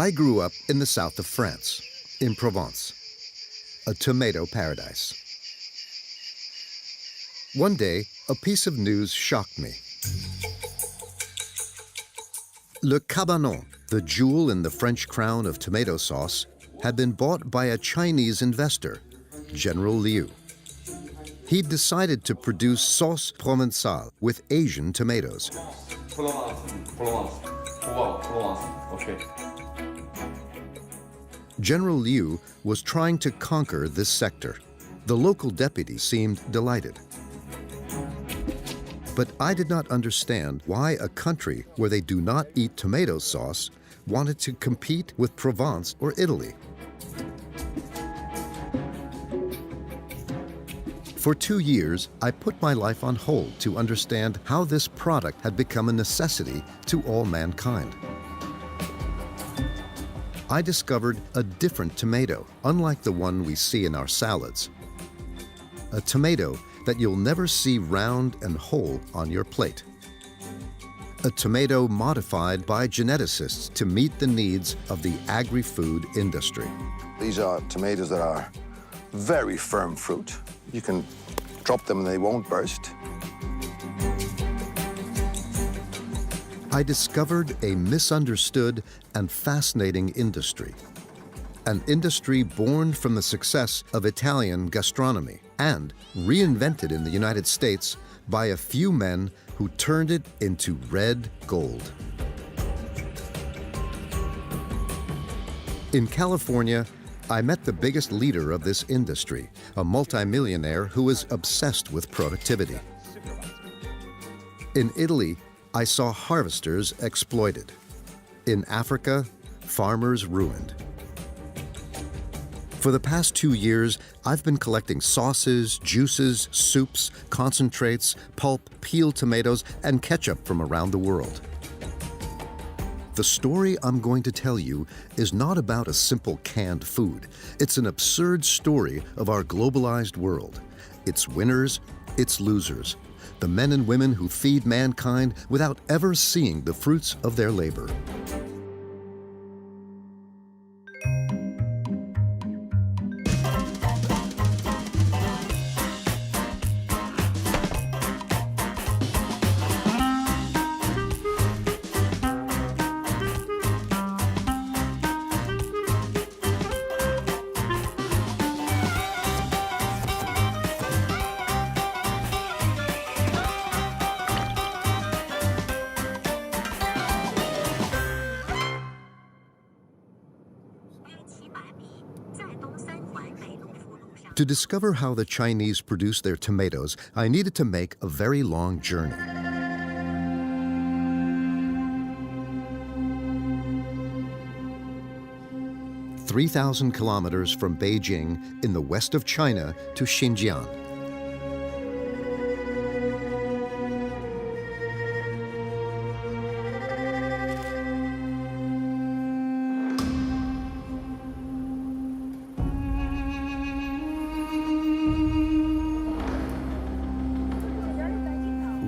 I grew up in the south of France, in Provence, a tomato paradise. One day, a piece of news shocked me. Le Cabanon, the jewel in the French crown of tomato sauce, had been bought by a Chinese investor, General Liu. He'd decided to produce sauce provençale with Asian tomatoes. Provence. Okay. General Liu was trying to conquer this sector. The local deputy seemed delighted. But I did not understand why a country where they do not eat tomato sauce wanted to compete with Provence or Italy. For 2 years, I put my life on hold to understand how this product had become a necessity to all mankind. I discovered a different tomato, unlike the one we see in our salads. A tomato that you'll never see round and whole on your plate. A tomato modified by geneticists to meet the needs of the agri-food industry. These are tomatoes that are very firm fruit. You can drop them and they won't burst. I discovered a misunderstood and fascinating industry. An industry born from the success of Italian gastronomy and reinvented in the United States by a few men who turned it into red gold. In California, I met the biggest leader of this industry, a multimillionaire who is obsessed with productivity. In Italy, I saw harvesters exploited. In Africa, farmers ruined. For the past 2 years, I've been collecting sauces, juices, soups, concentrates, pulp, peeled tomatoes, and ketchup from around the world. The story I'm going to tell you is not about a simple canned food. It's an absurd story of our globalized world. Its winners, its losers, the men and women who feed mankind without ever seeing the fruits of their labor. To discover how the Chinese produce their tomatoes, I needed to make a very long journey. "3,000 kilometers from Beijing in the west of China to Xinjiang.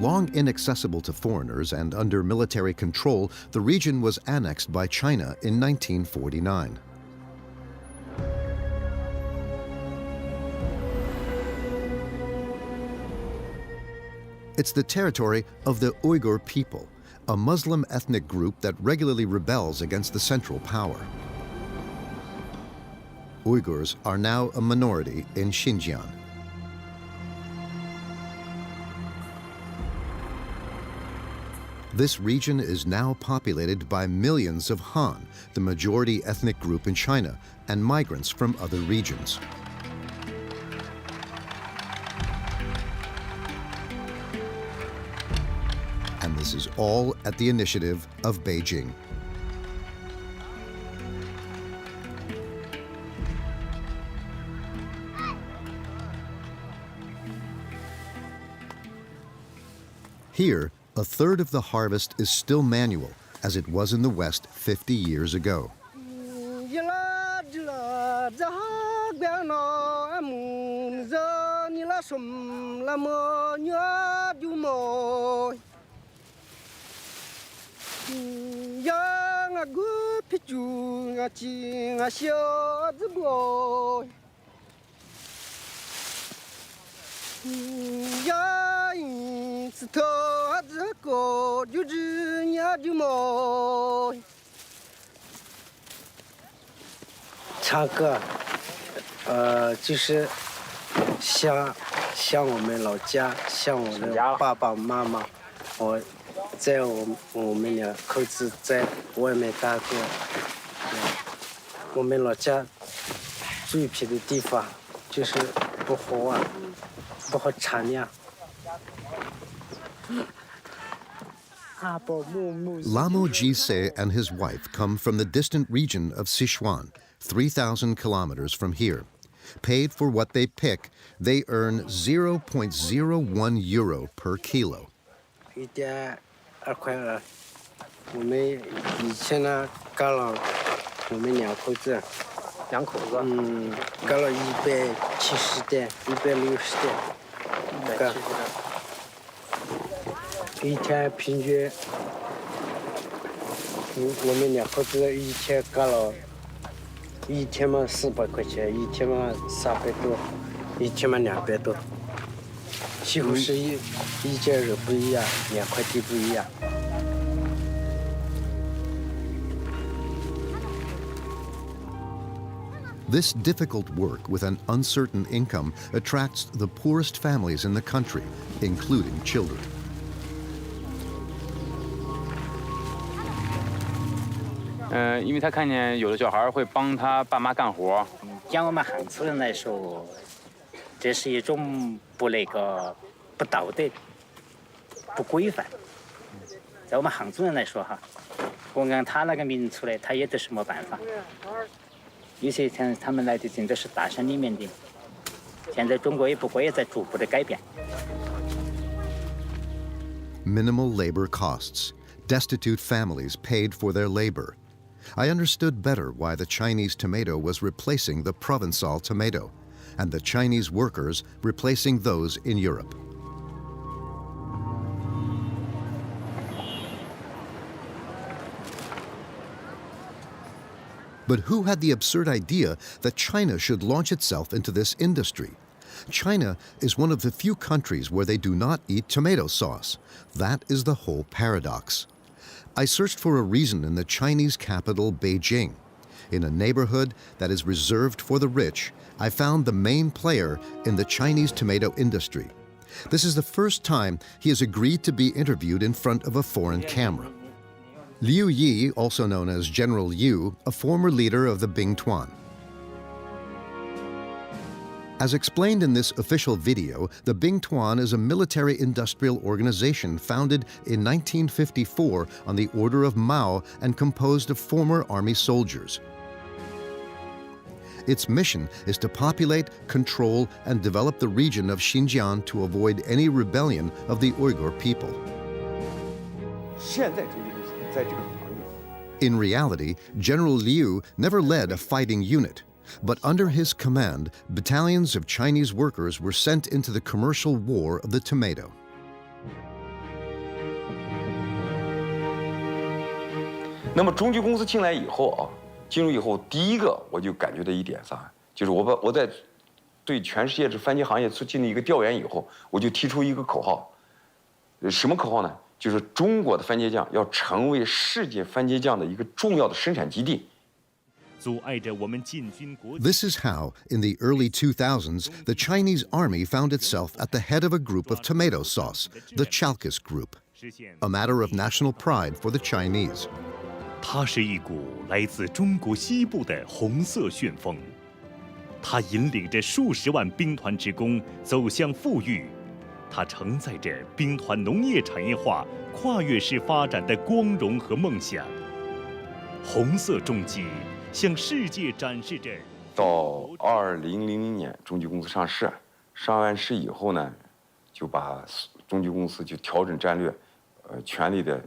Long inaccessible to foreigners and under military control, the region was annexed by China in 1949. It's the territory of the Uyghur people, a Muslim ethnic group that regularly rebels against the central power. Uyghurs are now a minority in Xinjiang. This region is now populated by millions of Han, the majority ethnic group in China, and migrants from other regions. And this is all at the initiative of Beijing. Here, a third of the harvest is still manual, as it was in the West 50 years ago. 啤酒啊金啊小子不，呀因此头子高就是伢的毛。唱歌，就是像我们老家，像我的爸爸妈妈，在我们两口子在外面打工。我们老家最偏的地方就是不好玩，不好产量。Lamo Jise and his wife come from the distant region of Sichuan, 3,000 kilometers from here. Paid for what they pick, they earn 0.01 euro per kilo. 1.2块2。我们以前呢，干了我们两口子，干了170点，160点，干。一天平均，我们两口子一天干了，一天嘛400块钱，一天嘛300多，一天嘛200多，几乎是一件肉不一样，2块地不一样。This difficult work with an uncertain income attracts the poorest families in the country, including children. 因为他看见有的小孩会帮他爸妈干活。讲我们汉族人来说，这是一种不道德、不规范。在我们汉族人来说哈，我按他那个名出来，他也得是没办法。有些像他们来的真的是大山里面的，现在中国也不过也在逐步的改变。Minimal labor costs. Destitute families paid for their labor. I understood better why the Chinese tomato was replacing the Provençal tomato, and the Chinese workers replacing those in Europe. But who had the absurd idea that China should launch itself into this industry? China is one of the few countries where they do not eat tomato sauce. That is the whole paradox. I searched for a reason in the Chinese capital, Beijing. In a neighborhood that is reserved for the rich, I found the main player in the Chinese tomato industry. This is the first time he has agreed to be interviewed in front of a foreign camera. Liu Yi, also known as General Liu, a former leader of the Bingtuan. As explained in this official video, the Bingtuan is a military-industrial organization founded in 1954 on the order of Mao and composed of former army soldiers. Its mission is to populate, control, and develop the region of Xinjiang to avoid any rebellion of the Uyghur people. In reality, General Liu never led a fighting unit. But under his command, battalions of Chinese workers were sent into the commercial war of the tomato. 那么中级公司进来以后啊，进入以后，第一个我就感觉到一点啥，就是我在对全世界这番茄行业进行一个调研以后，我就提出一个口号，什么口号呢？就是中国的番茄酱要成为世界番茄酱的一个重要的生产基地。 This is how, in the early 2000s, the Chinese army found itself at the head of a group of tomato sauce, the Chalkis Group, a matter of national pride for the Chinese. 它是一股来自中国西部的红色旋风，它引领着数十万兵团职工走向富裕，它承载着兵团农业产业化跨越式发展的光荣和梦想。红色重机。 向世界展示着。到2000年，中级公司上市，上完市以后呢，就把中级公司就调整战略，全力的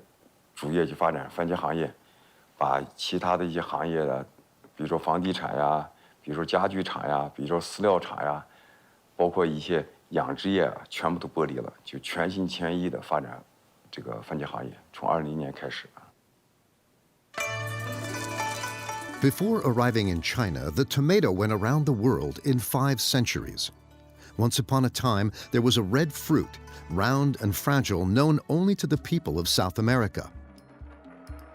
主业去发展番茄行业，把其他的一些行业的，比如说房地产呀，比如说家具厂呀，比如说饲料厂呀，包括一些养殖业啊，全部都剥离了，就全心全意的发展这个番茄行业。从2000年开始。Before arriving in China, the tomato went around the world in 5 centuries. Once upon a time, there was a red fruit, round and fragile, known only to the people of South America.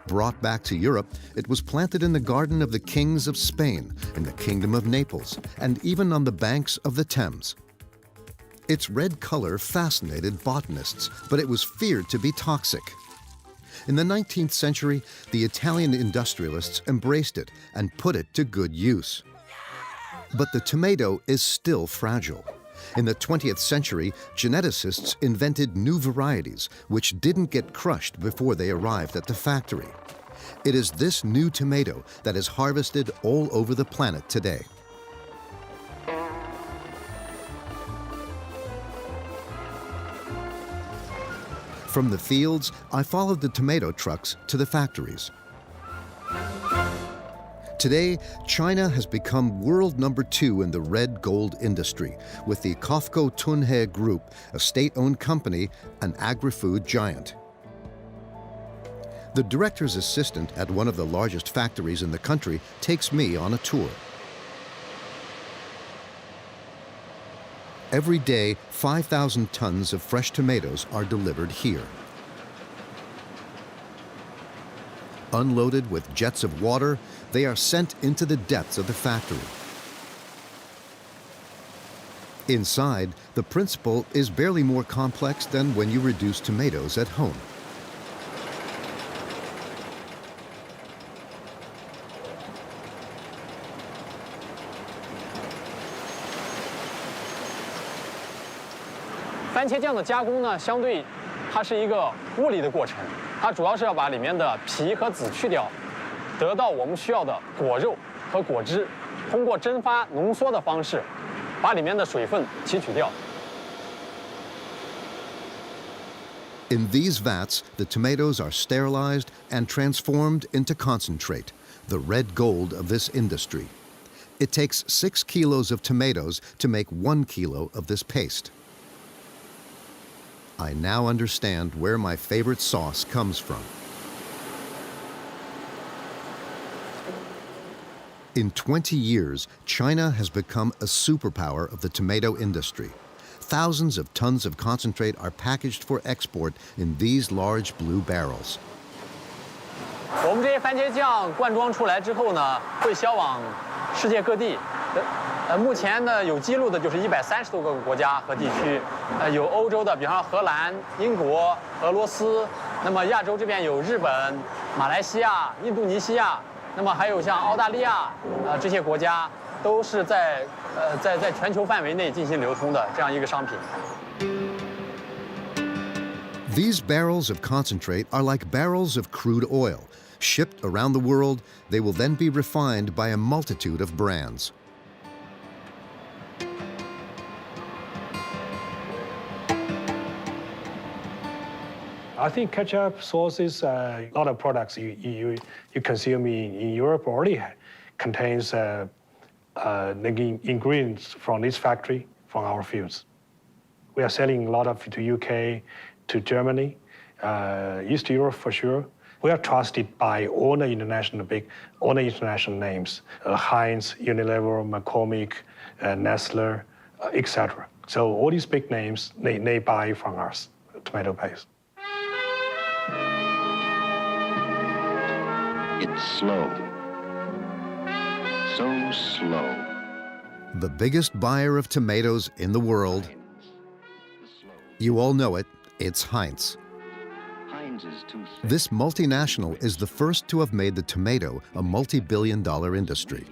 Brought back to Europe, it was planted in the garden of the kings of Spain, in the Kingdom of Naples, and even on the banks of the Thames. Its red color fascinated botanists, but it was feared to be toxic. In the 19th century, the Italian industrialists embraced it and put it to good use. But the tomato is still fragile. In the 20th century, geneticists invented new varieties which didn't get crushed before they arrived at the factory. It is this new tomato that is harvested all over the planet today. From the fields, I followed the tomato trucks to the factories. Today, China has become world number 2 in the red gold industry, with the Kofco Tunhe Group, a state-owned company, an agri-food giant. The director's assistant at one of the largest factories in the country takes me on a tour. Every day, 5,000 tons of fresh tomatoes are delivered here. Unloaded with jets of water, they are sent into the depths of the factory. Inside, the principle is barely more complex than when you reduce tomatoes at home.番茄酱的加工呢，相对它是一个物理的过程，它主要是要把里面的皮和籽去掉，得到我们需要的果肉和果汁，通过蒸发浓缩的方式，把里面的水分提取掉。In these vats, the tomatoes are sterilized and transformed into concentrate, the red gold of this industry. It takes 6 kilos of tomatoes to make 1 kilo of this paste. I now understand where my favorite sauce comes from. In 20 years, China has become a superpower of the tomato industry. Thousands of tons of concentrate are packaged for export in these large blue barrels. 我们这些番茄酱灌装出来之后呢，会销往世界各地。目前呢有记录的就是130多个国家和地区，有欧洲的，比方说荷兰、英国、俄罗斯。那么亚洲这边有日本、马来西亚、印度尼西亚，那么还有像澳大利亚，这些国家都是在全球范围内进行流通的这样一个商品。These barrels of concentrate are like barrels of crude oil. Shipped around the world, they will then be refined by a multitude of brands. I think ketchup, sauces, a lot of products you consume in Europe already contains the ingredients from this factory, from our fields. We are selling a lot of to UK, to Germany, East Europe for sure. We are trusted by all the international names, Heinz, Unilever, McCormick, Nestle, etc. So all these big names, they buy from us, tomato paste. It's slow. So slow. The biggest buyer of tomatoes in the world. You all know it, it's Heinz. Heinz is too thick. This multinational is the first to have made the tomato a multi-billion-dollar industry.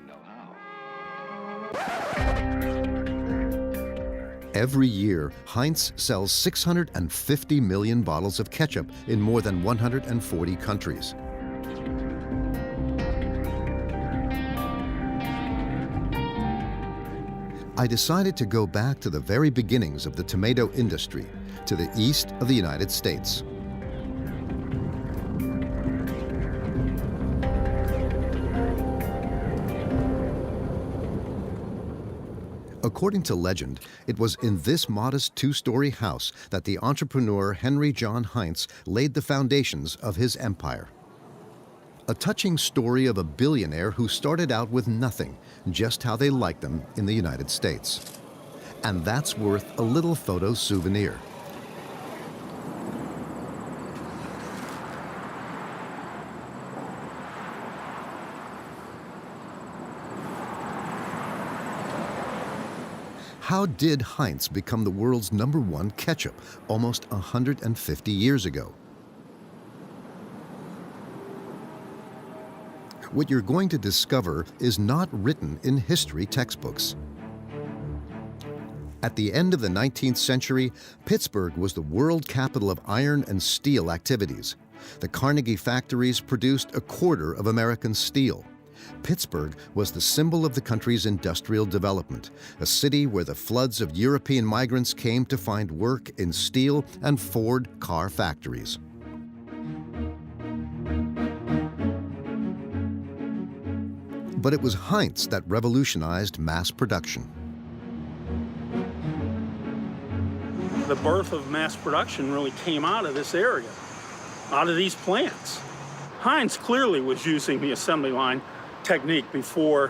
Every year, Heinz sells 650 million bottles of ketchup in more than 140 countries. I decided to go back to the very beginnings of the tomato industry, to the east of the United States. According to legend, it was in this modest 2-story house that the entrepreneur Henry John Heinz laid the foundations of his empire. A touching story of a billionaire who started out with nothing, just how they liked them in the United States. And that's worth a little photo souvenir. How did Heinz become the world's #1 ketchup almost 150 years ago? What you're going to discover is not written in history textbooks. At the end of the 19th century, Pittsburgh was the world capital of iron and steel activities. The Carnegie factories produced 1/4 of American steel. Pittsburgh was the symbol of the country's industrial development, a city where the floods of European migrants came to find work in steel and Ford car factories. But it was Heinz that revolutionized mass production. The birth of mass production really came out of this area, out of these plants. Heinz clearly was using the assembly line technique before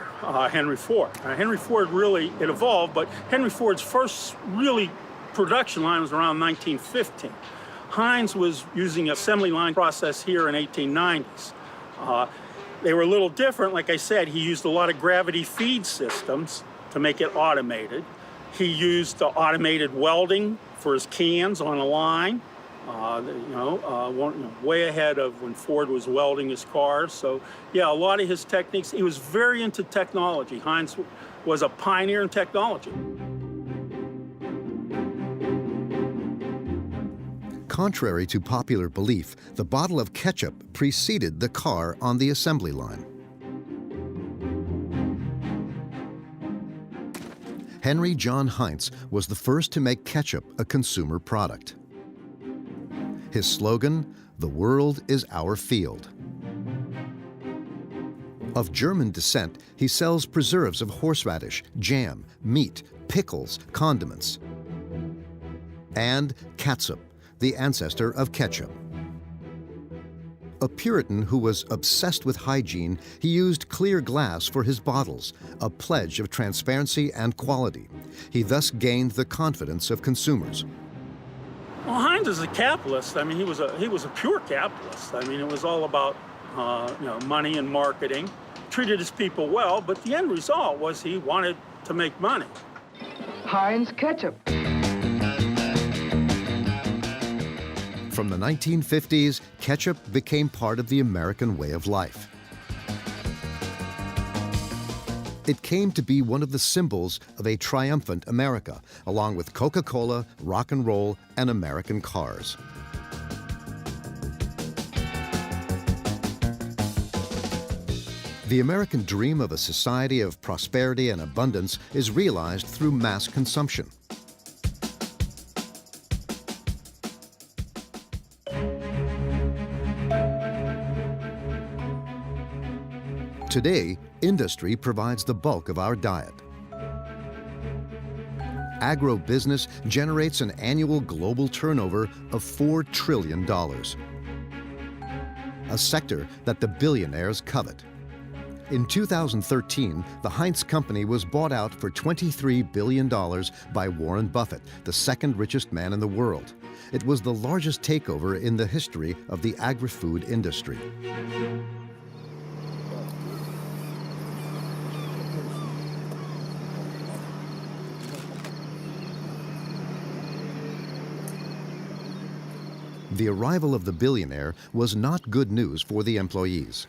Henry Ford. Henry Ford really, it evolved, but Henry Ford's first really production line was around 1915. Heinz was using assembly line process here in 1890s. They were a little different. Like I said, he used a lot of gravity feed systems to make it automated. He used automated welding for his cans on a line, way ahead of when Ford was welding his cars. So yeah, a lot of his techniques, he was very into technology. Heinz was a pioneer in technology. Contrary to popular belief, the bottle of ketchup preceded the car on the assembly line. Henry John Heinz was the first to make ketchup a consumer product. His slogan, "The world is our field." Of German descent, he sells preserves of horseradish, jam, meat, pickles, condiments, and catsup, the ancestor of ketchup. A Puritan who was obsessed with hygiene, he used clear glass for his bottles, a pledge of transparency and quality. He thus gained the confidence of consumers. Well, Heinz is a capitalist. I mean, he was a pure capitalist. I mean, it was all about money and marketing. Treated his people well, but the end result was he wanted to make money. Heinz ketchup. From the 1950s, ketchup became part of the American way of life. It came to be one of the symbols of a triumphant America, along with Coca-Cola, rock and roll, and American cars. The American dream of a society of prosperity and abundance is realized through mass consumption. Today, industry provides the bulk of our diet. Agro-business generates an annual global turnover of $4 trillion, a sector that the billionaires covet. In 2013, the Heinz company was bought out for $23 billion by Warren Buffett, the second richest man in the world. It was the largest takeover in the history of the agri-food industry. The arrival of the billionaire was not good news for the employees.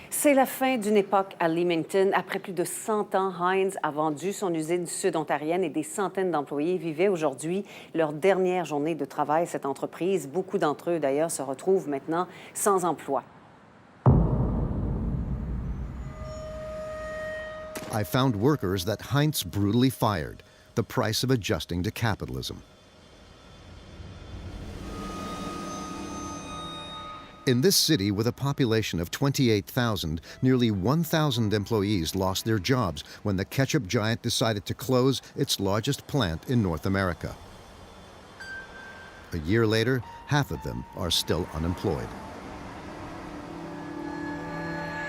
C'est la fin d'une époque à Leamington. Après plus de 100 ans, Heinz a vendu son usine sud-ontarienne et des centaines d'employés vivaient aujourd'hui leur dernière journée de travail à cette entreprise. Beaucoup d'entre eux, d'ailleurs, se retrouvent maintenant sans emploi. I found workers that Heinz brutally fired, the price of adjusting to capitalism. In this city with a population of 28,000, nearly 1,000 employees lost their jobs when the ketchup giant decided to close its largest plant in North America. A year later, half of them are still unemployed.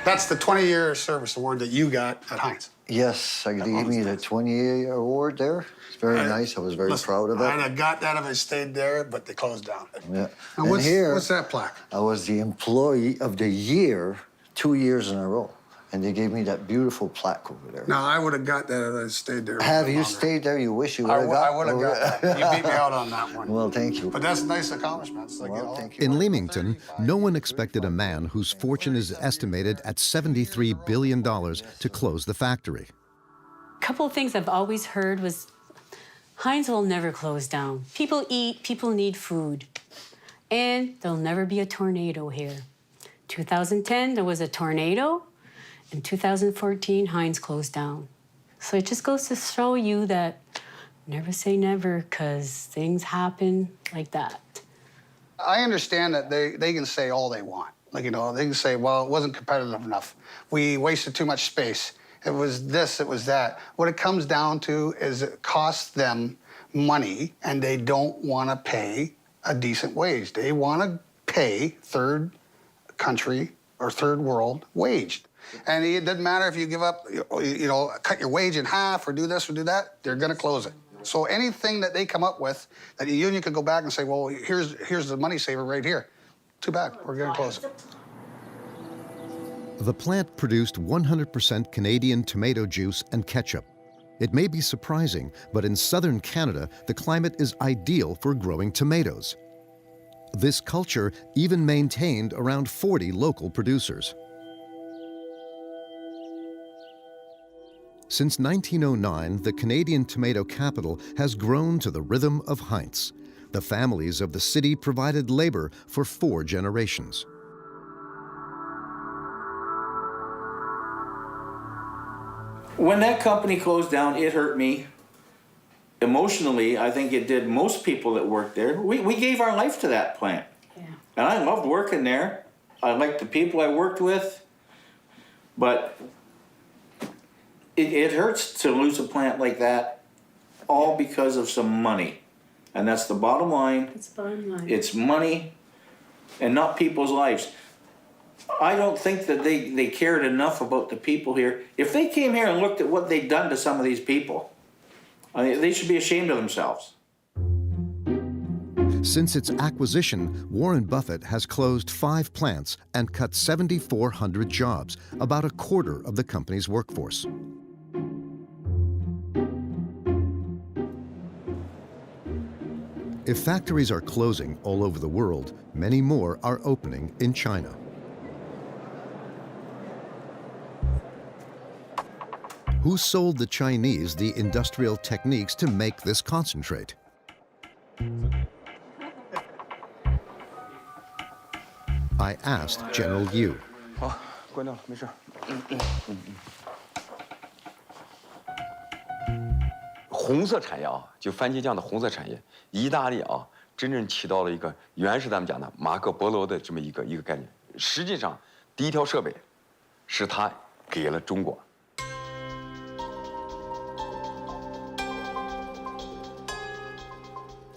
That's the 20-year service award that you got at Heinz. Yes, they gave me the 20-year award there. It's very nice. I was very proud of it. I'd have got that if I stayed there, but they closed down. Yeah. And what's that plaque? I was the Employee of the Year 2 years in a row. And they gave me that beautiful plaque over there. No, I would have got that if I stayed there. Have you stayed there? You wish you would have got? I would have got that. You beat me out on that one. Well, thank you. But that's a nice accomplishment. Well, thank you. In Leamington, no one expected a man whose fortune is estimated at $73 billion to close the factory. A couple of things I've always heard was Heinz will never close down. People eat, people need food. And there'll never be a tornado here. 2010, there was a tornado. In 2014, Heinz closed down. So it just goes to show you that never say never, because things happen like that. I understand that they can say all they want. Like, you know, they can say, well, it wasn't competitive enough. We wasted too much space. It was this, it was that. What it comes down to is it costs them money, and they don't want to pay a decent wage. They want to pay third country or third world wage. And it doesn't matter if you give up, you know, cut your wage in half or do this or do that, they're going to close it. So anything that they come up with that the union could go back and say, well, here's the money saver right here. Too bad, we're going to close it. The plant produced 100% Canadian tomato juice and ketchup. It may be surprising, but in southern Canada, the climate is ideal for growing tomatoes. This culture even maintained around 40 local producers. Since 1909, the Canadian tomato capital has grown to the rhythm of Heinz. The families of the city provided labor for 4 generations. When that company closed down, it hurt me. Emotionally, I think it did most people that worked there. We gave our life to that plant. Yeah. And I loved working there. I liked the people I worked with. But it hurts to lose a plant like that, all because of some money. And that's the bottom line. It's bottom line. It's money and not people's lives. I don't think that they cared enough about the people here. If they came here and looked at what they'd done to some of these people, I mean, they should be ashamed of themselves. Since its acquisition, Warren Buffett has closed 5 plants and cut 7,400 jobs, about a quarter of the company's workforce. If factories are closing all over the world, many more are opening in China. Who sold the Chinese the industrial techniques to make this concentrate? I asked General Yu. 好，关掉了，没事。红色产业啊，就番茄酱的红色产业，意大利啊，真正起到了一个原始咱们讲的马可波罗的这么一个概念。实际上，第一条设备是他给了中国。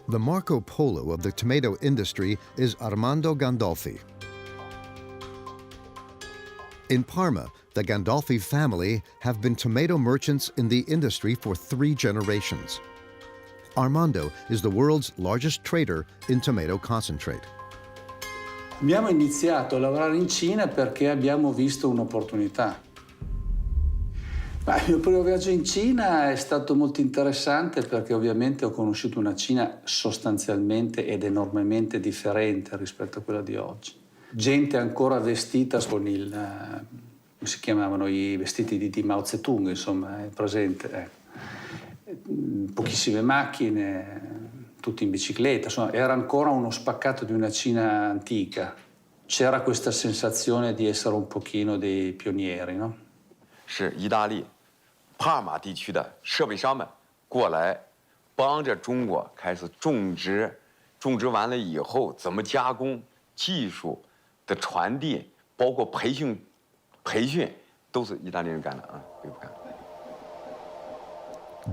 The Marco Polo of the tomato industry is Armando Gandolfi. In Parma, the Gandolfi family have been tomato merchants in the industry for 3 generations. Armando is the world's largest trader in tomato concentrate. Abbiamo iniziato a lavorare in Cina perché abbiamo visto un'opportunità. Il mio primo viaggio in Cina è stato molto interessante perché ovviamente ho conosciuto una Cina sostanzialmente ed enormemente differente rispetto a quella di oggi. Gente ancora vestita con come si chiamavano, i vestiti di Mao Zedong, insomma, è presente. Pochissime macchine, tutti in bicicletta, insomma, era ancora uno spaccato di una Cina antica. C'era questa sensazione di essere un pochino dei pionieri, no? 是意大利帕尔马地区的设备商们过来帮着中国开始种植，种植完了以后怎么加工、技术的传递，包括培训，都是意大利人干的啊，别不干。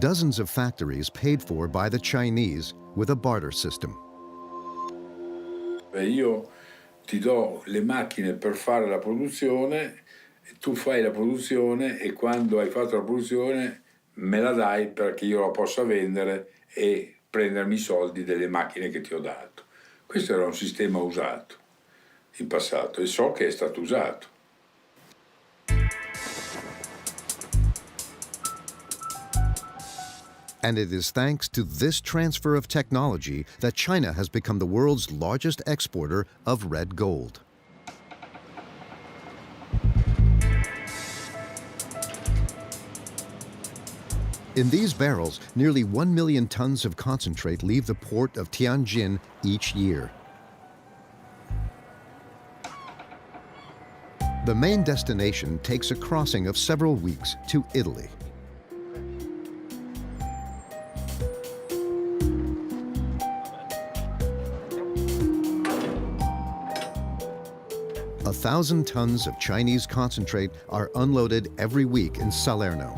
Dozens of factories paid for by the Chinese with a barter system. Io ti do le macchine per fare la produzione Tu fai la produzione e quando hai fatto la produzione me la dai perché io la possa vendere e prendermi i soldi delle macchine che ti ho dato. Questo era un sistema usato in passato e so che è stato usato. And it is thanks to this transfer of technology that China has become the world's largest exporter of red gold. In these barrels, nearly 1 million tons of concentrate leave the port of Tianjin each year. The main destination takes a crossing of several weeks to Italy. A 1,000 tons of Chinese concentrate are unloaded every week in Salerno.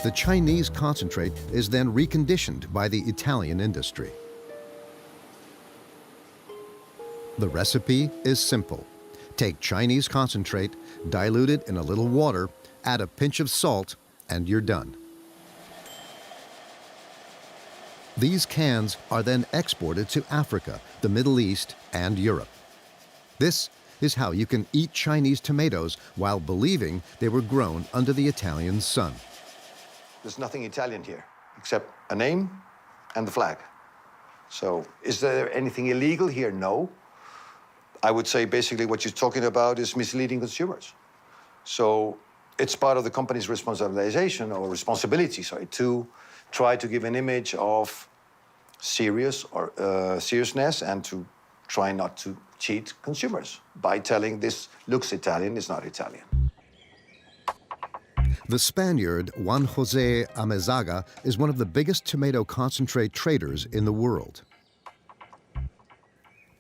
The Chinese concentrate is then reconditioned by the Italian industry. The recipe is simple. Take Chinese concentrate, dilute it in a little water, add a pinch of salt, and you're done. These cans are then exported to Africa, the Middle East, and Europe. This is how you can eat Chinese tomatoes while believing they were grown under the Italian sun. There's nothing Italian here, except a name and the flag. So is there anything illegal here? No. I would say basically what you're talking about is misleading consumers. So it's part of the company's responsibility, to try to give an image of seriousness and to try not to cheat consumers by telling this looks Italian, it's not Italian. The Spaniard Juan José Amezaga is one of the biggest tomato concentrate traders in the world.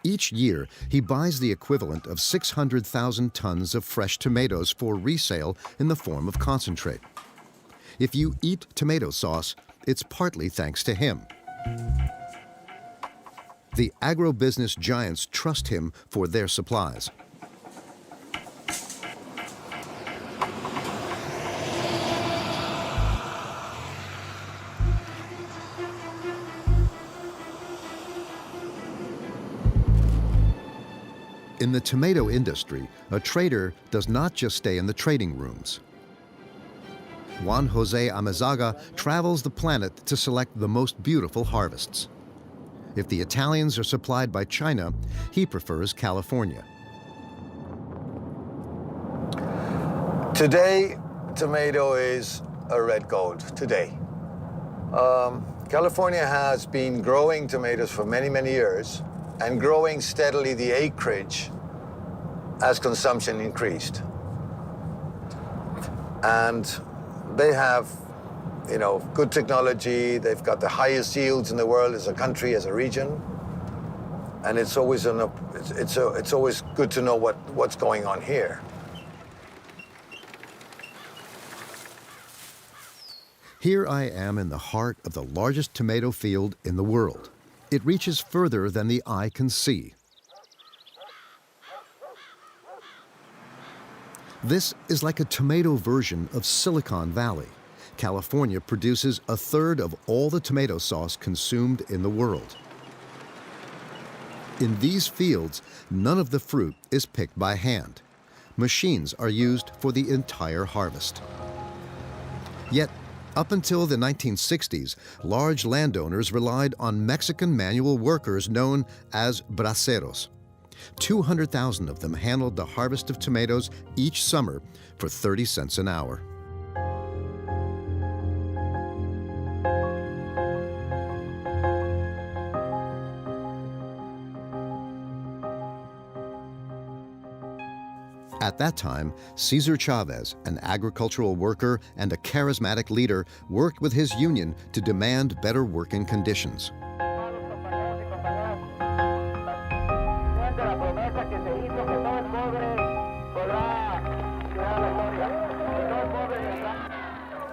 Each year, he buys the equivalent of 600,000 tons of fresh tomatoes for resale in the form of concentrate. If you eat tomato sauce, it's partly thanks to him. The agribusiness giants trust him for their supplies. In the tomato industry, a trader does not just stay in the trading rooms. Juan José Amezaga travels the planet to select the most beautiful harvests. If the Italians are supplied by China, he prefers California. Today, tomato is a red gold, today. California has been growing tomatoes for many, many years and growing steadily the acreage as consumption increased. And they have, good technology. They've got the highest yields in the world as a country, as a region. And it's always it's always good to know what's going on here. Here I am in the heart of the largest tomato field in the world. It reaches further than the eye can see. This is like a tomato version of Silicon Valley. California produces a third of all the tomato sauce consumed in the world. In these fields, none of the fruit is picked by hand. Machines are used for the entire harvest. Yet, up until the 1960s, large landowners relied on Mexican manual workers known as braceros. 200,000 of them handled the harvest of tomatoes each summer for 30 cents an hour. At that time, Cesar Chavez, an agricultural worker and a charismatic leader, worked with his union to demand better working conditions.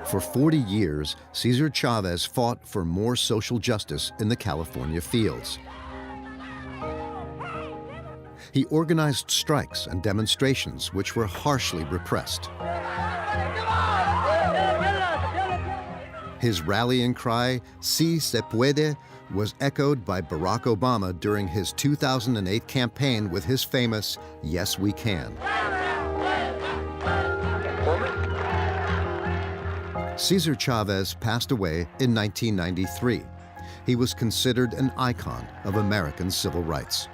For 40 years, Cesar Chavez fought for more social justice in the California fields. He organized strikes and demonstrations which were harshly repressed. His rallying cry, "Si se puede," was echoed by Barack Obama during his 2008 campaign with his famous, "Yes, we can." Cesar Chavez passed away in 1993. He was considered an icon of American civil rights.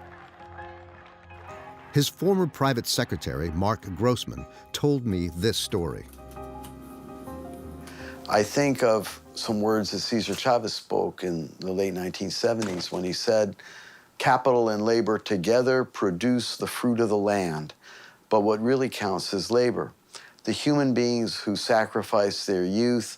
His former private secretary, Mark Grossman, told me this story. I think of some words that Cesar Chavez spoke in the late 1970s when he said, "Capital and labor together produce the fruit of the land, but what really counts is labor. The human beings who sacrificed their youth,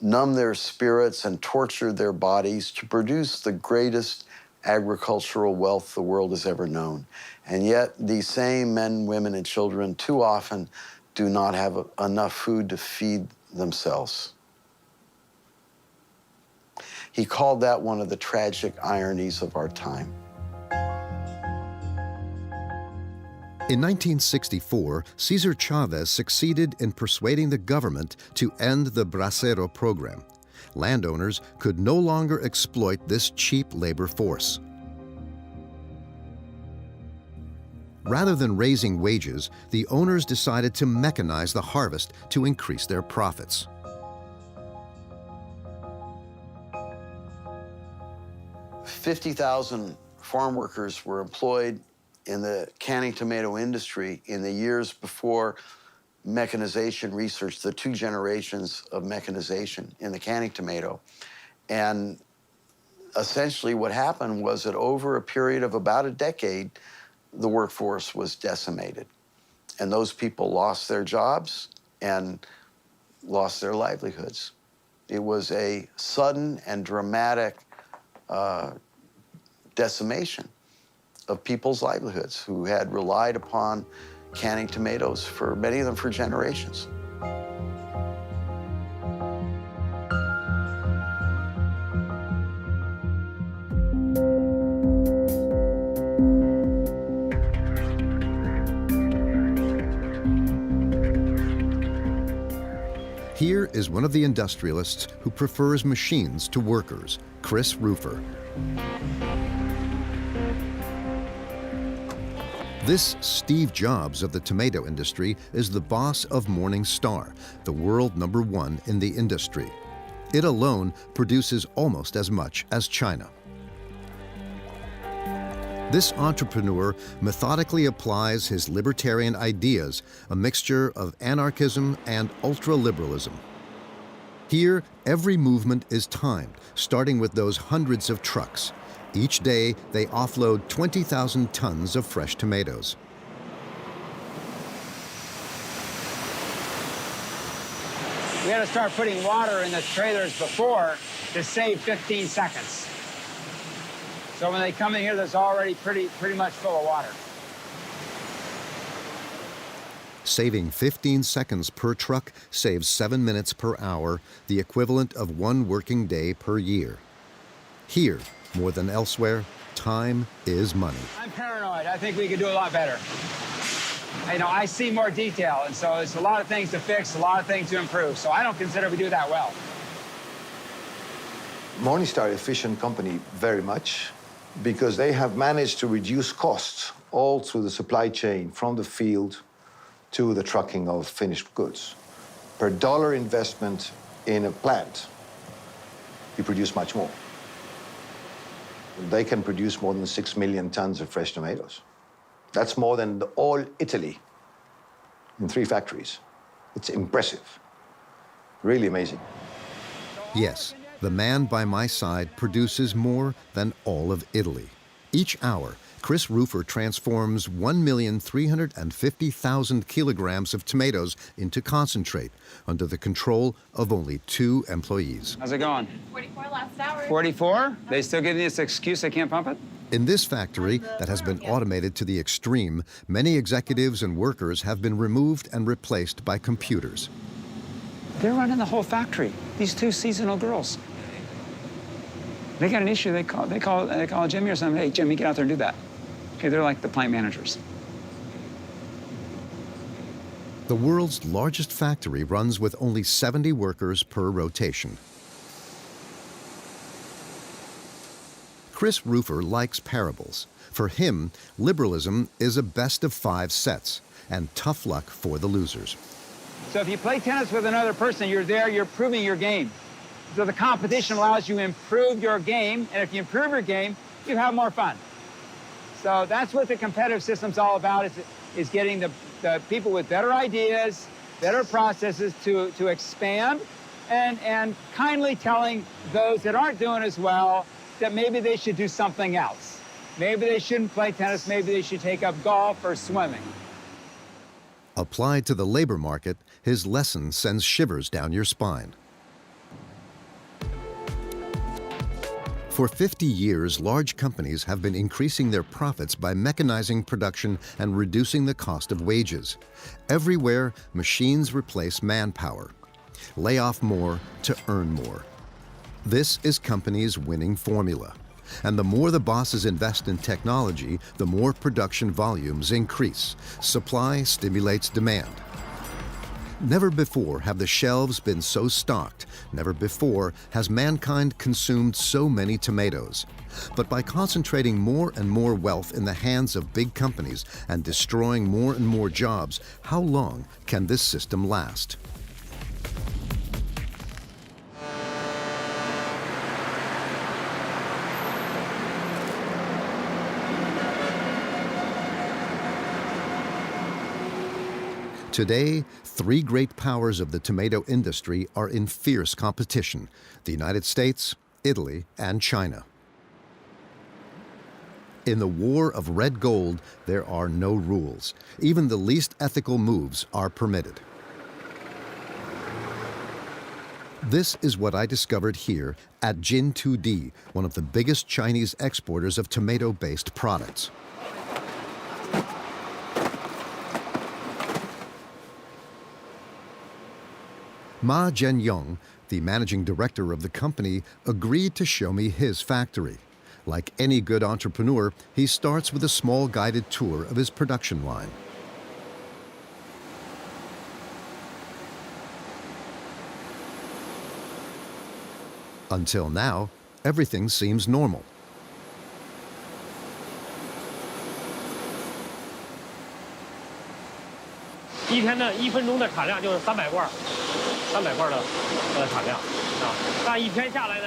numbed their spirits, and tortured their bodies to produce the greatest agricultural wealth the world has ever known. And yet, these same men, women, and children too often do not have enough food to feed themselves." He called that one of the tragic ironies of our time. In 1964, Cesar Chavez succeeded in persuading the government to end the bracero program. Landowners could no longer exploit this cheap labor force. Rather than raising wages, the owners decided to mechanize the harvest to increase their profits. $50,000 farm workers were employed in the canning tomato industry in the years before mechanization research, the 2 generations of mechanization in the canning tomato. And essentially what happened was that over a period of about a decade, the workforce was decimated. And those people lost their jobs and lost their livelihoods. It was a sudden and dramatic decimation of people's livelihoods who had relied upon canning tomatoes, for many of them for generations. Here is one of the industrialists who prefers machines to workers, Chris Rufer. This Steve Jobs of the tomato industry is the boss of Morning Star, the world #1 in the industry. It alone produces almost as much as China. This entrepreneur methodically applies his libertarian ideas, a mixture of anarchism and ultra-liberalism. Here, every movement is timed, starting with those hundreds of trucks. Each day, they offload 20,000 tons of fresh tomatoes. We had to start putting water in the trailers before to save 15 seconds. So when they come in here, there's already pretty much full of water. Saving 15 seconds per truck saves 7 minutes per hour, the equivalent of 1 working day per year. Here, more than elsewhere, time is money. I'm paranoid. I think we could do a lot better. I see more detail, and so there's a lot of things to fix, a lot of things to improve. So I don't consider we do that well. Morningstar efficient company very much, because they have managed to reduce costs all through the supply chain, from the field to the trucking of finished goods. Per dollar investment in a plant, you produce much more. They can produce more than 6 million tons of fresh tomatoes. That's more than all Italy in 3 factories. It's impressive, really amazing. Yes, the man by my side produces more than all of Italy. Each hour, Chris Rufer transforms 1,350,000 kilograms of tomatoes into concentrate under the control of only 2 employees. How's it going? 44 last hour. 44? They still giving you this excuse they can't pump it? In this factory that has been automated to the extreme, many executives and workers have been removed and replaced by computers. They're running the whole factory. These 2 seasonal girls. They got an issue. They call Jimmy or something. Hey, Jimmy, get out there and do that. Okay, they're like the plant managers. The world's largest factory runs with only 70 workers per rotation. Chris Roofer likes parables. For him, liberalism is a best of 5 sets, and tough luck for the losers. So if you play tennis with another person, you're there, you're proving your game. So the competition allows you to improve your game, and if you improve your game, you have more fun. So that's what the competitive system's all about, is getting the people with better ideas, better processes to expand, and kindly telling those that aren't doing as well that maybe they should do something else. Maybe they shouldn't play tennis, maybe they should take up golf or swimming. Applied to the labor market, his lesson sends shivers down your spine. For 50 years, large companies have been increasing their profits by mechanizing production and reducing the cost of wages. Everywhere, machines replace manpower. Lay off more to earn more. This is companies' winning formula. And the more the bosses invest in technology, the more production volumes increase. Supply stimulates demand. Never before have the shelves been so stocked. Never before has mankind consumed so many tomatoes. But by concentrating more and more wealth in the hands of big companies and destroying more and more jobs, how long can this system last? Today, 3 great powers of the tomato industry are in fierce competition: the United States, Italy, and China. In the war of red gold, there are no rules. Even the least ethical moves are permitted. This is what I discovered here at Jin2D, one of the biggest Chinese exporters of tomato-based products. Ma Zhenyong, the managing director of the company, agreed to show me his factory. Like any good entrepreneur, he starts with a small guided tour of his production line. Until now, everything seems normal.1分钟的产量就是300罐的产量啊。但1天下来呢，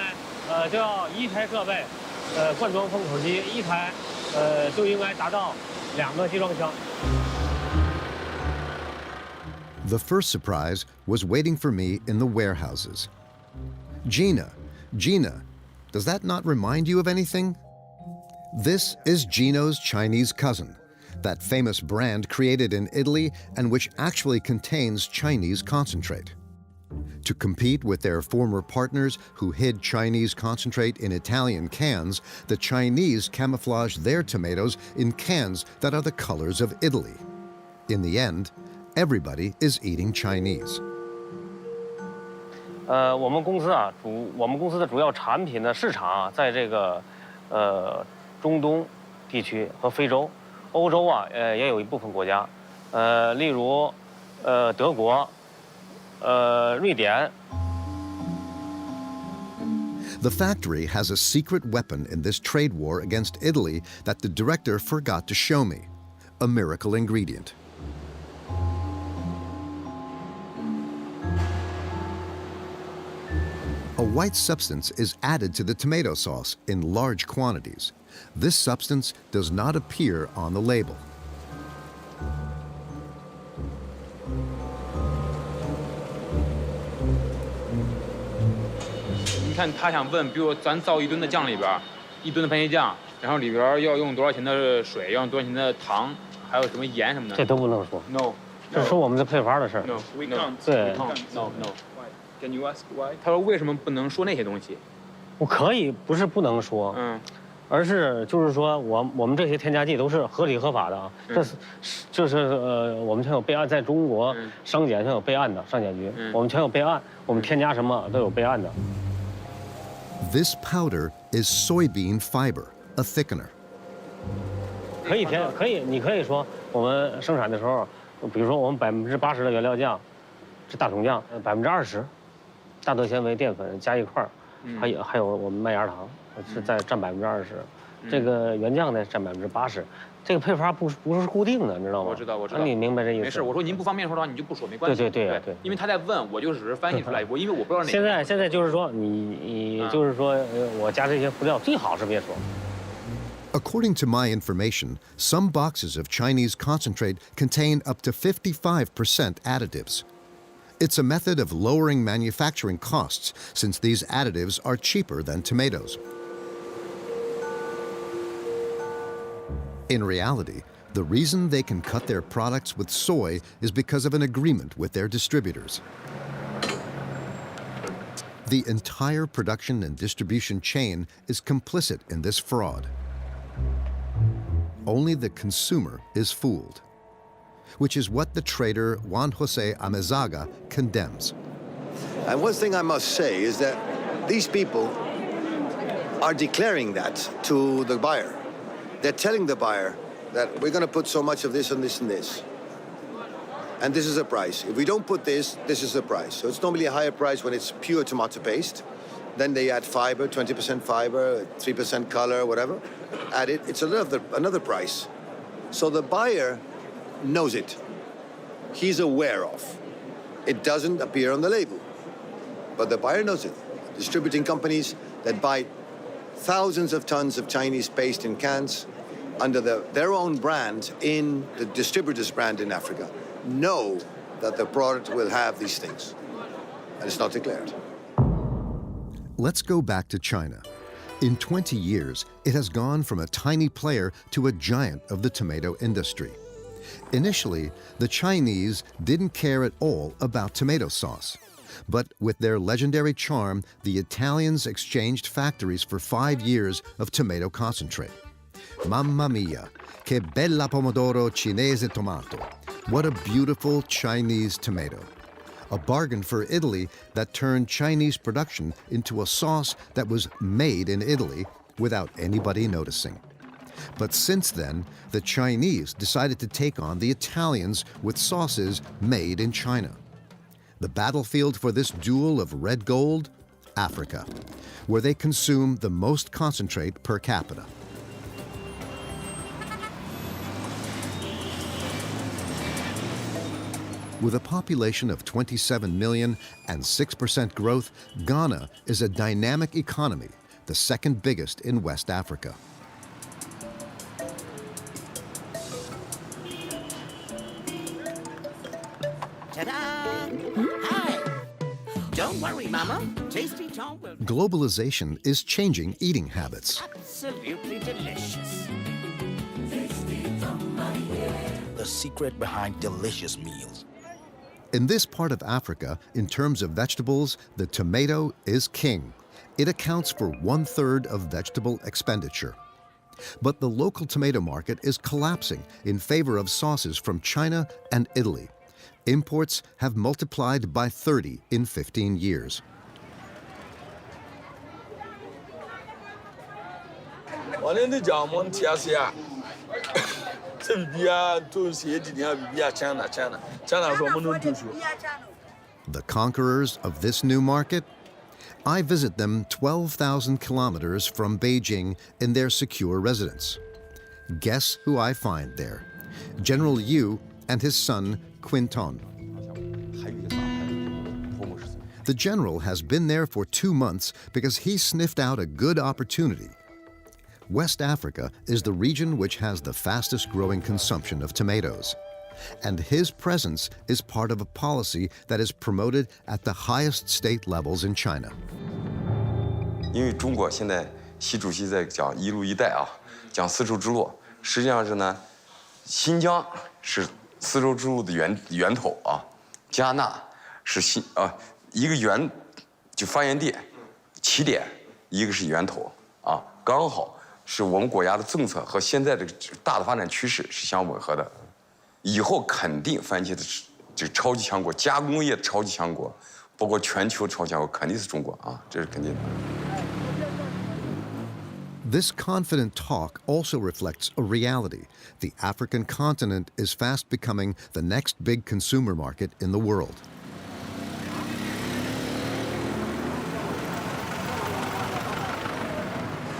就要1台设备，灌装封口机1台，就应该达到2个集装箱。The first surprise was waiting for me in the warehouses. Gina, does that not remind you of anything? This is Gino's Chinese cousin, that famous brand created in Italy and which actually contains Chinese concentrate. To compete with their former partners who hid Chinese concentrate in Italian cans, the Chinese camouflaged their tomatoes in cans that are the colors of Italy. In the end, everybody is eating Chinese. 我们公司的主要产品的市场啊，在这个中东地区和非洲。 欧洲啊，也有一部分国家，例如，德国，瑞典。The factory has a secret weapon in this trade war against Italy that the director forgot to show me: a miracle ingredient. A white substance is added to the tomato sauce in large quantities. This substance does not appear on the label. 你看，他想问，比如咱造1吨的酱里边，1吨的番茄酱，然后里边要用多少钱的水，要用多少钱的糖，还有什么盐什么的。这都不能说。No， 这是我们的配方的事儿。No， we can't。对。No。Can you ask why？ 他说为什么不能说那些东西？我可以，不是不能说。而是就是说，我们这些添加剂都是合理合法的啊。这是我们全有备案，在中国商检全有备案的，商检局我们全有备案，我们添加什么都有备案的。This powder is soybean fiber, a thickener. 可以便宜，可以，你可以说我们生产的时候，比如说我们80%的原料酱，是大桶酱，20%，大豆纤维、淀粉加一块儿，还有我们麦芽糖是占20%，这个原酱呢占80%。这个配方不是固定的，你知道吗？我知道。那你明白这意思？没事，我说您不方便说的话，你就不说，没关系。对。因为他在问，我就只是翻译出来，因为我不知道哪个。现在就是说，你就是说，我加这些辅料最好是别说。According to my information, some boxes of Chinese concentrate contain up to 55% additives. It's a method of lowering manufacturing costs since these additives are cheaper than tomatoes. In reality, the reason they can cut their products with soy is because of an agreement with their distributors. The entire production and distribution chain is complicit in this fraud. Only the consumer is fooled, which is what the trader Juan Jose Amezaga condemns. And one thing I must say is that these people are declaring that to the buyer. They're telling the buyer that we're going to put so much of this and this and this. And this is the price. If we don't put this, this is the price. So it's normally a higher price when it's pure tomato paste. Then they add fiber, 20% fiber, 3% color, whatever. Add it, it's another price. So the buyer knows it. He's aware of. It doesn't appear on the label, but the buyer knows it. Distributing companies that buy thousands of tons of Chinese paste in cans under their own brand in the distributor's brand in Africa know that the product will have these things, and it's not declared. Let's go back to China. In 20 years, it has gone from a tiny player to a giant of the tomato industry. Initially, the Chinese didn't care at all about tomato sauce. But with their legendary charm, the Italians exchanged factories for 5 years of tomato concentrate. Mamma mia, che bella pomodoro cinese tomato. What a beautiful Chinese tomato. A bargain for Italy that turned Chinese production into a sauce that was made in Italy without anybody noticing. But since then, the Chinese decided to take on the Italians with sauces made in China. The battlefield for this duel of red gold? Africa, where they consume the most concentrate per capita. With a population of 27 million and 6% growth, Ghana is a dynamic economy, the second biggest in West Africa. Don't worry, Mama. Tasty Tom will... Globalization is changing eating habits. Absolutely delicious. The secret behind delicious meals. In this part of Africa, in terms of vegetables, the tomato is king. It accounts for 1/3 of vegetable expenditure. But the local tomato market is collapsing in favor of sauces from China and Italy. Imports have multiplied by 30 in 15 years. The conquerors of this new market? I visit them 12,000 kilometers from Beijing in their secure residence. Guess who I find there? General Yu and his son, Quinton. The general has been there for 2 months because he sniffed out a good opportunity. West Africa is the region which has the fastest growing consumption of tomatoes. And his presence is part of a policy that is promoted at the highest state levels in China. 因为中国现在习主席在讲一路一带啊，讲丝绸之路，实际上是呢，新疆是丝绸之路的源头啊，加纳是一个就发源地、起点，一个是源头啊，刚好是我们国家的政策和现在的大的发展趋势是相吻合的。以后肯定番茄的这个超级强国，加工业的超级强国，包括全球超级强国，肯定是中国啊，这是肯定的。This confident talk also reflects a reality. The African continent is fast becoming the next big consumer market in the world.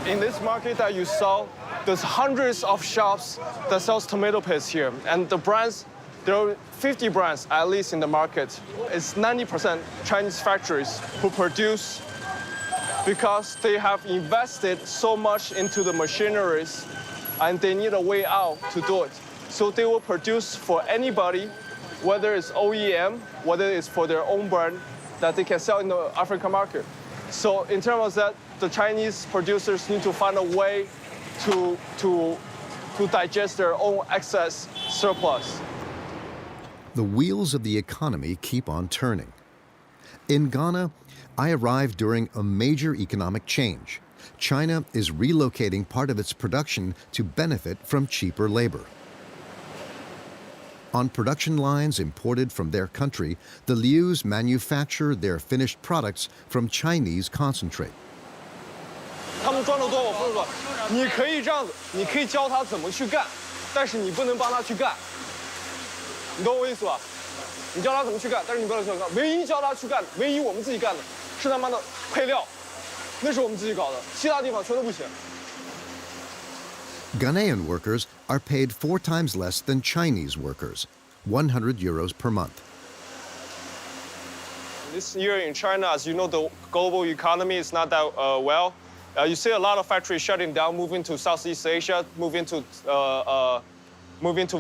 In this market that you saw, there's hundreds of shops that sells tomato paste here. And the brands, there are 50 brands at least in the market. It's 90% Chinese factories who produce because they have invested so much into the machineries and they need a way out to do it. So they will produce for anybody, whether it's OEM, whether it's for their own brand, that they can sell in the African market. So in terms of that, the Chinese producers need to find a way to digest their own excess surplus. The wheels of the economy keep on turning. In Ghana, I arrived during a major economic change. China is relocating part of its production to benefit from cheaper labor. On production lines imported from their country, the Lius manufacture their finished products from Chinese concentrate. 他们赚得多，我付得多。你可以这样子，你可以教他怎么去干，但是你不能帮他去干。你懂我意思吧？你教他怎么去干，但是你不能去干。唯一教他去干，唯一我们自己干的是他妈的配料，那是我们自己搞的，其他地方全都不行。 Ghanaian workers are paid 4 times less than Chinese workers, 100 euros per month. This year in China, as you know, the global economy is not that well. You see a lot of factories shutting down, moving to Southeast Asia, moving to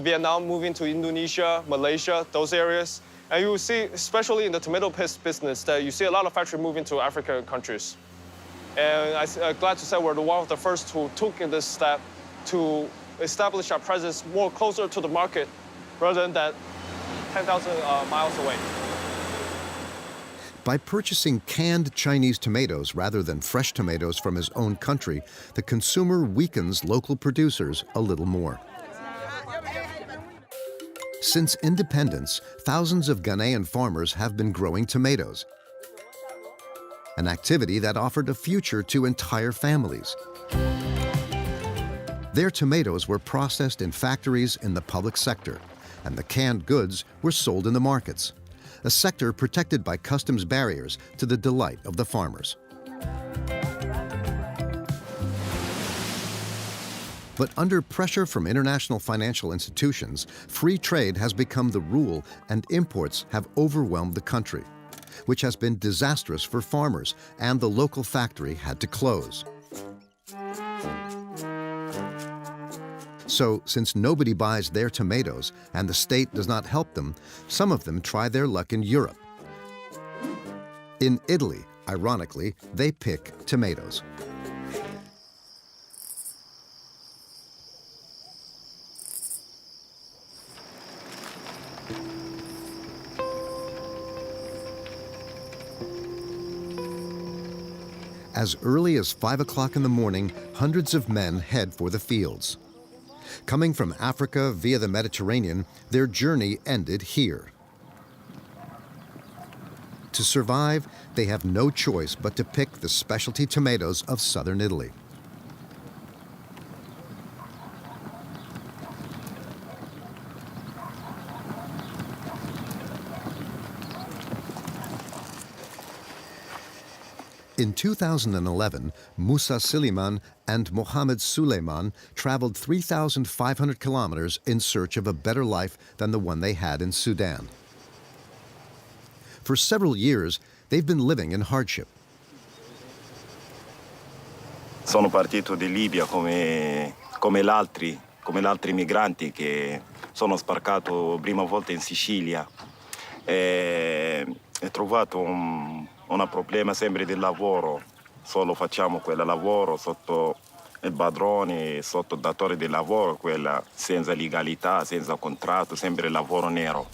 Vietnam, moving to Indonesia, Malaysia, those areas. And you will see, especially in the tomato paste business, that you see a lot of factories moving to African countries. And I'm glad to say we're one of the first who took this step to establish our presence more closer to the market rather than 10,000 miles away. By purchasing canned Chinese tomatoes rather than fresh tomatoes from his own country, the consumer weakens local producers a little more. Since independence, thousands of Ghanaian farmers have been growing tomatoes, an activity that offered a future to entire families. Their tomatoes were processed in factories in the public sector, and the canned goods were sold in the markets, a sector protected by customs barriers to the delight of the farmers. But under pressure from international financial institutions, free trade has become the rule and imports have overwhelmed the country, which has been disastrous for farmers, and the local factory had to close. So, since nobody buys their tomatoes and the state does not help them, some of them try their luck in Europe. In Italy, ironically, they pick tomatoes. As early as 5 o'clock in the morning, hundreds of men head for the fields. Coming from Africa via the Mediterranean, their journey ended here. To survive, they have no choice but to pick the specialty tomatoes of southern Italy. In 2011, Musa Siliman and Mohammed Suleiman traveled 3,500 kilometers in search of a better life than the one they had in Sudan. For several years, they've been living in hardship. Sono partito di Libia come gli altri migranti che sono sbarcato prima volta in Sicilia. Ho trovato un problema sempre del lavoro, solo facciamo quel lavoro sotto il padrone, sotto il datore di lavoro, quella senza legalità, senza contratto, sempre lavoro nero.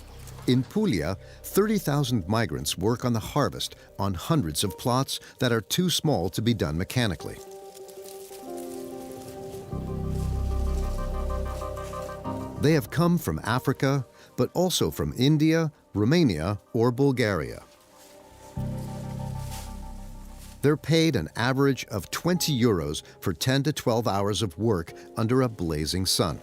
In Puglia, 30,000 migrants work on the harvest on hundreds of plots that are too small to be done mechanically. They have come from Africa, but also from India, Romania, or Bulgaria. They're paid an average of 20 euros for 10 to 12 hours of work under a blazing sun.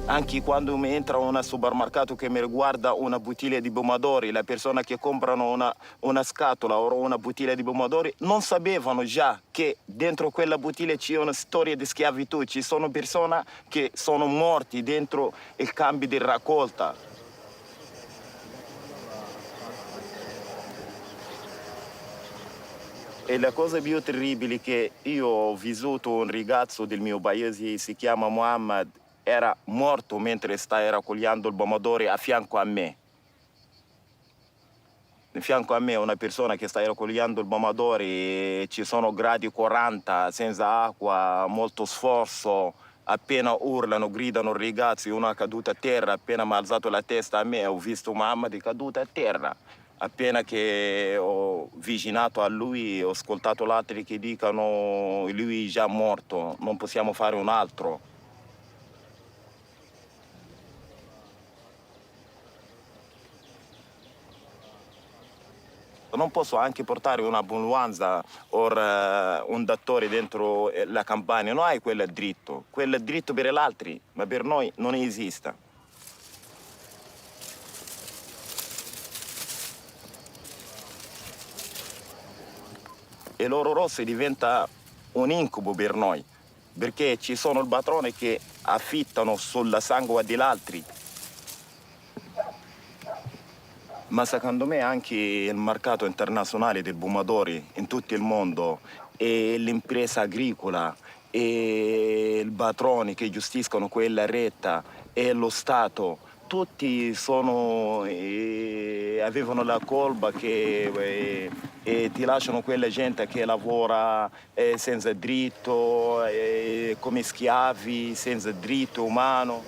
Anche quando mi entra in un supermercato che mi riguarda una bottiglia di pomodori, la persona che comprano una scatola o una bottiglia di pomodori non sapevano già che dentro quella bottiglia c'è una storia di schiavitù, ci sono persone che sono morti dentro il cambio di raccolta. E la cosa più terribile è che io ho vissuto un ragazzo del mio paese, si chiama Muhammad, era morto mentre stava raccogliendo il pomodoro a fianco a me. A fianco a me una persona che sta raccogliendo il pomodoro e ci sono gradi 40, senza acqua, molto sforzo. Appena urlano, gridano ragazzi, uno è caduto a terra, appena mi ha alzato la testa a me ho visto Muhammad caduto a terra. Appena che ho vicinato a lui ho ascoltato gli altri che dicono lui è già morto, non possiamo fare un altro. Non posso anche portare un'ambulanza o un dottore dentro la campagna, non hai quel dritto per gli altri, ma per noi non esiste. E l'oro rosso diventa un incubo per noi, perché ci sono i padroni che affittano sulla sangue degli altri. Ma secondo me anche il mercato internazionale dei pomodori in tutto il mondo e l'impresa agricola e i padroni che gestiscono quella retta e lo Stato, tutti avevano la colpa che ti lasciano quella gente che lavora senza diritto, come schiavi, senza diritto umano.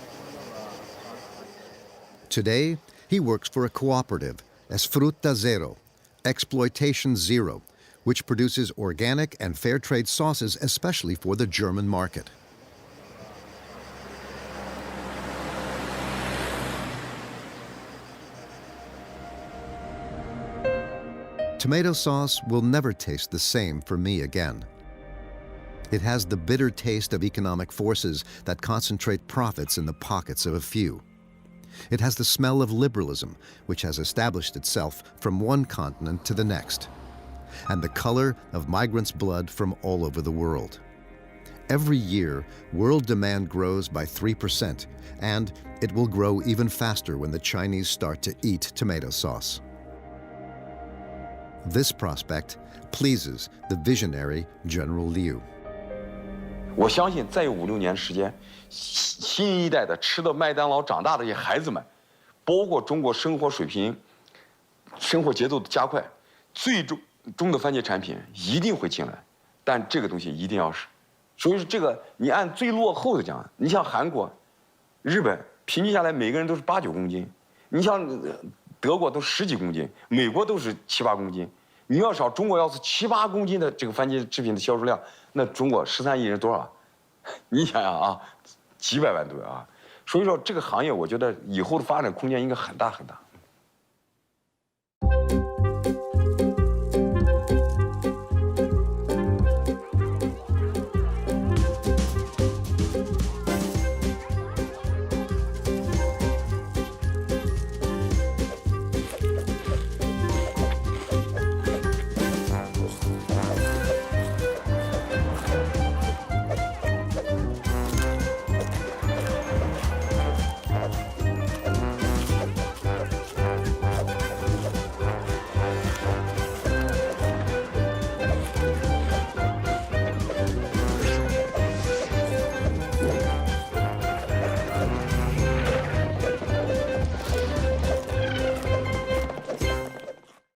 Today, he works for a cooperative, Frutta Zero, Exploitation Zero, which produces organic and fair trade sauces especially for the German market. Tomato sauce will never taste the same for me again. It has the bitter taste of economic forces that concentrate profits in the pockets of a few. It has the smell of liberalism, which has established itself from one continent to the next, and the color of migrants' blood from all over the world. Every year, world demand grows by 3%, and it will grow even faster when the Chinese start to eat tomato sauce. This prospect pleases the visionary General Liu. 我相信再有5-6年时间，新一代的吃到麦当劳长大的这些孩子们，包括中国生活水平、生活节奏的加快，最终的番茄产品一定会进来，但这个东西一定要是，所以说这个你按最落后的讲，你像韩国、日本，平均下来每个人都是8-9公斤，你像德国都10几公斤，美国都是7-8公斤。你要少中国要是7-8公斤的这个番茄制品的销售量，那中国13亿人多少？你想想啊，几百万吨啊！所以说这个行业，我觉得以后的发展空间应该很大很大。